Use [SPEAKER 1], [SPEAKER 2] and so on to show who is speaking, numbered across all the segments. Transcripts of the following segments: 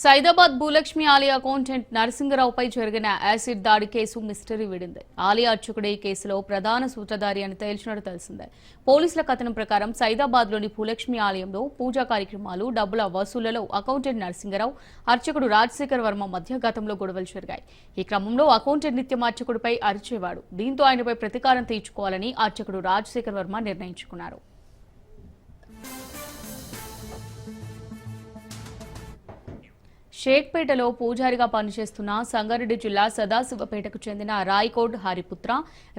[SPEAKER 1] సైదాబాద్ భూలక్ష్మి ఆలయ అకౌంటెంట్ నరసింగరావుపై జరిగిన యాసిడ్ దాడి కేసు మిస్టరీ వీడింది. ఆలయ అర్చకుడు ఈ కేసులో ప్రధాన సూత్రధారి అని తేల్చినట్టు తెలిసిందే. పోలీసుల కథనం ప్రకారం సైదాబాద్లోని భూలక్ష్మి ఆలయంలో పూజా కార్యక్రమాలు, డబ్బుల వసూళ్లలో అకౌంటెంట్ నరసింగరావు, అర్చకుడు రాజశేఖర్ వర్మ మధ్య గతంలో గొడవలు జరిగాయి. ఈ క్రమంలో అకౌంటెంట్ నిత్యం అర్చకుడిపై అరిచేవాడు. దీంతో ఆయనపై ప్రతీకారం తీర్చుకోవాలని అర్చకుడు రాజశేఖర్ వర్మ నిర్ణయించుకున్నారు. షేక్పేటలో పూజారిగా పనిచేస్తున్న సంగారెడ్డి జిల్లా సదాశివపేటకు చెందిన రాయ్కోడ్ హరిపుత్ర,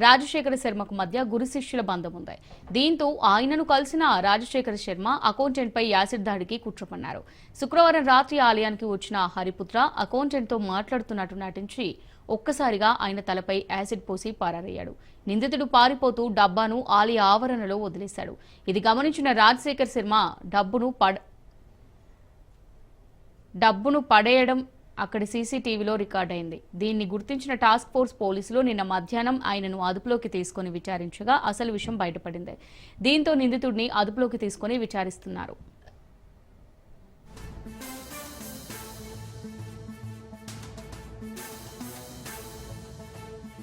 [SPEAKER 1] రాజశేఖర శర్మకు మధ్య గురు శిష్యుల బంధం ఉంది. దీంతో ఆయనను కలిసిన రాజశేఖర శర్మ అకౌంటెంట్పై యాసిడ్ దాడికి కుట్రపన్నారు. శుక్రవారం రాత్రి ఆలయానికి వచ్చిన హరిపుత్ర అకౌంటెంట్తో మాట్లాడుతున్నట్టు నటించి ఒక్కసారిగా ఆయన తలపై యాసిడ్ పోసి పారయ్యాడు. నిందితుడు పారిపోతూ డబ్బాను ఆలయ ఆవరణలో వదిలేశాడు. ఇది గమనించిన రాజశేఖర్ శర్మ డబ్బును పడేయడం అక్కడి సీసీటీవీలో రికార్డైంది. దీన్ని గుర్తించిన టాస్క్ ఫోర్స్ పోలీసులు నిన్న మధ్యాహ్నం ఆయనను అదుపులోకి తీసుకుని విచారించగా అసలు విషయం బయటపడింది. దీంతో నిందితుడిని అదుపులోకి తీసుకుని విచారిస్తున్నారు.